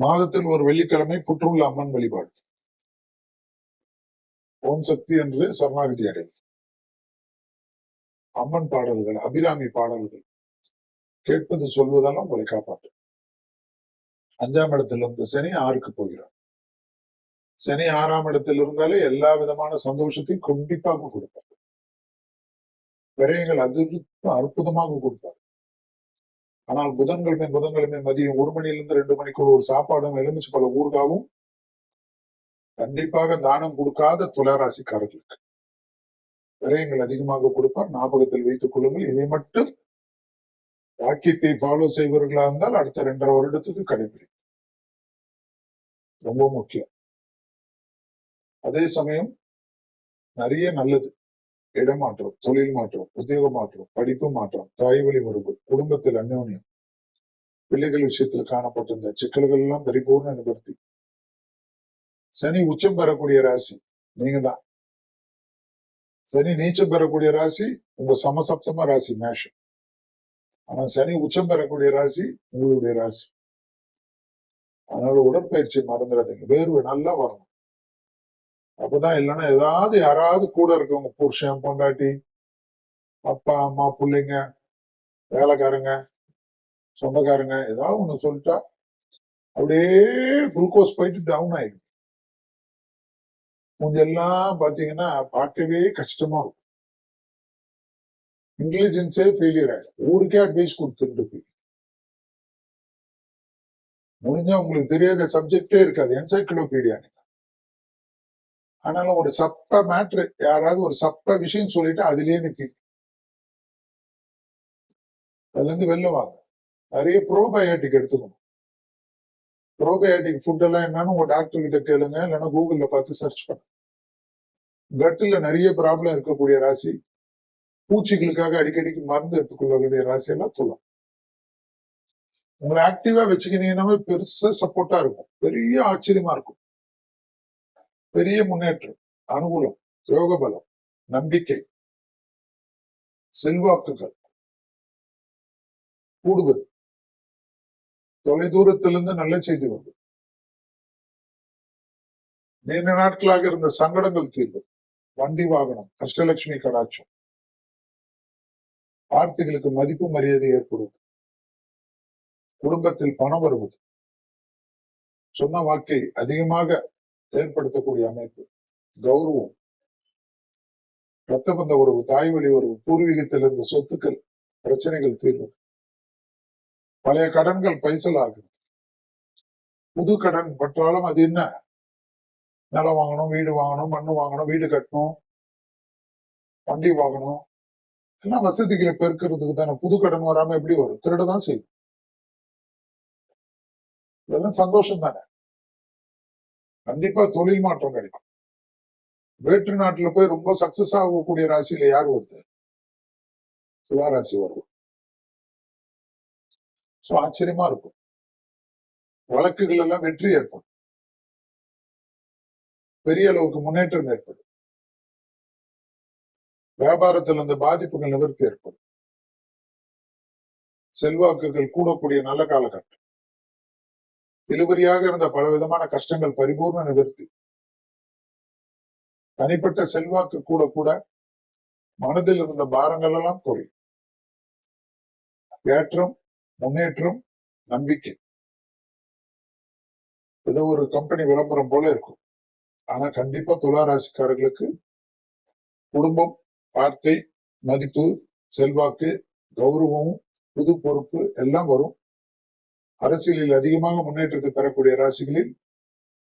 மாதத்தில் ஒரு வெள்ளிக்கிழமை புற்றுள்ள அம்மன் வழிபாடு. ஓம் சக்தி என்று சரணாகதி அடை. அம்மன் பாடல்கள், அபிராமி பாடல்கள் கேட்பது சொல்வதெல்லாம் உங்களை காப்பாற்றும். 5ஆம் இடத்தில் இருந்து சனி 6க்கு போகிறார். சனி 6ஆம் இடத்தில் இருந்தாலே எல்லா விதமான சந்தோஷத்தையும் கண்டிப்பாக கொடுப்பார். விரயங்கள் அற்புதமாக கொடுப்பார். ஆனால் புதன்கிழமை மதியம் 1 மணியிலிருந்து 2 மணிக்குள் ஒரு சாப்பாடும் எலுமிச்சு பல ஊர்காவும் கண்டிப்பாக தானம் கொடுக்காத துளாராசிக்காரர்களுக்கு விரயங்கள் அதிகமாக கொடுப்பார். ஞாபகத்தில் வைத்துக் கொள்ளுங்கள். இதை மட்டும் வாக்கியத்தை ஃபாலோ செய்வர்களா இருந்தால் அடுத்த 2.5 வருடத்துக்கு கடைபிடிக்கும். ரொம்ப முக்கியம். அதே சமயம் நிறைய நல்லது. இடமாற்றம், தொழில் மாற்றம், உத்தியோக மாற்றம், படிப்பு மாற்றம், தாய் வழி உறவு, குடும்பத்தில் அந்யோன்யம், பிள்ளைகள் விஷயத்தில் காணப்பட்ட இந்த சிக்கல்கள் எல்லாம் பரிபூர்ண நிவர்த்தி. சனி உச்சம் பெறக்கூடிய ராசி நீங்க தான். சனி நீச்சம் பெறக்கூடிய ராசி உங்க சமசப்தம ராசி மேஷம். ஆனா சனி உச்சம் பெறக்கூடிய ராசி உங்களுடைய ராசி. அதனால உடற்பயிற்சி மறந்துடாதீங்க. வேர்வை நல்லா வரணும். அப்பதான் இல்லைன்னா ஏதாவது யாராவது கூட இருக்கவங்க, புருஷன், பொண்டாட்டி, அப்பா, அம்மா, பிள்ளைங்க, வேலைக்காரங்க, சொந்தக்காரங்க ஏதாவது ஒண்ணு சொல்லிட்டா அப்படியே குளுக்கோஸ் போயிட்டு டவுன் ஆயிடும். கொஞ்செல்லாம் பாத்தீங்கன்னா பார்க்கவே கஷ்டமா இருக்கும். இன்டெலிஜென்ஸே ஃபெயிலியர் ஆயிடும். ஊருக்கே அட்வைஸ் கொடுத்துட்டு போய் முடிஞ்சா உங்களுக்கு தெரியாத சப்ஜெக்டே இருக்காது. என்சைக்ளோபீடியா நீங்க. ஆனாலும் ஒரு சப்ப மேட்ரு, யாராவது ஒரு சப்ப விஷயம் சொல்லிட்டு அதுலயே நிப்பீங்க. அதுல இருந்து வெளில வாங்க. நிறைய ப்ரோபயோட்டிக் எடுத்துக்கணும். ப்ரோபயோட்டிக் ஃபுட் எல்லாம் என்னன்னு உங்க டாக்டர் கிட்ட கேளுங்க, இல்லைன்னா கூகுள்ல பார்த்து சர்ச் பண்ணுங்க. கட்டுல நிறைய ப்ராப்ளம் இருக்கக்கூடிய ராசி, பூச்சிகளுக்காக அடிக்கடிக்கு மருந்து எடுத்துக்கொள்ளக்கூடிய ராசி எல்லாம் துலாம். உங்களை ஆக்டிவா வச்சுக்கினீங்கன்னாவே பெருசா சப்போர்ட்டா இருக்கும். பெரிய ஆச்சரியமா இருக்கும். பெரிய முன்னேற்றம், அனுகூலம், யோக பலம், நம்பிக்கை, செல்வாக்குகள் கூடுவது, தொலைதூரத்திலிருந்து நல்ல செய்தி வருவது, நீண்ட நாட்களாக இருந்த சங்கடங்கள் தீர்வது, வண்டி வாகனம், அஷ்டலட்சுமி கடாட்சம், வார்த்தைகளுக்கு மதிப்பு மரியாதை ஏற்படுவது, குடும்பத்தில் பணம் வருவது, சொன்ன வாக்கை அதிகமாக ஏற்படுத்தக்கூடிய அமைப்பு, கௌரவம், ரத்த பந்த உறவு, தாய் வழி உறவு, பூர்வீகத்தில் இருந்த சொத்துக்கள் பிரச்சனைகள் தீர்வது, பழைய கடன்கள் பைசல் ஆகுது, புது கடன் பற்றாலும் அது என்ன, நிலம் வாங்கணும், வீடு வாங்கணும், மண்ணு வாங்கணும், வீடு கட்டணும், வண்டி வாங்கணும், எல்லாம் வசதிகளை பெருக்கிறதுக்கு தானே. புது கடன் வராம எப்படி வரும்? திருடதான் செய்யும். இதெல்லாம் சந்தோஷம் தானே. கண்டிப்பா தொழில் மாற்றம் கிடைக்கும். வேற்று நாட்டுல போய் ரொம்ப சக்சஸ் ஆகக்கூடிய ராசியில யார் வருது? துலா ராசி வருவோம். ஆச்சரியமா இருக்கும். வழக்குகள் எல்லாம் வெற்றி ஏற்படும். பெரிய அளவுக்கு முன்னேற்றம் ஏற்படும். வியாபாரத்தில் அந்த பாதிப்புகள் நிவர்த்தி ஏற்படும். செல்வாக்குகள் கூடக்கூடிய நல்ல காலகட்டம். இழுபறியாக இருந்த பல விதமான கஷ்டங்கள் பரிபூர்ண நிவர்த்தி. தனிப்பட்ட செல்வாக்கு கூட கூட மனதில் இருந்த பாரங்கள் எல்லாம் குறையும். ஏற்றம், முன்னேற்றம், நம்பிக்கை. ஏதோ ஒரு கம்பெனி விளம்பரம் போல இருக்கும். ஆனா கண்டிப்பா துலா ராசிக்காரர்களுக்கு குடும்பம், வார்த்தை, மதிப்பு, செல்வாக்கு, கௌரவம், புது பொறுப்பு எல்லாம் வரும். அரசியலில் அதிகமாக முன்னேற்றத்தை பெறக்கூடிய ராசிகளில்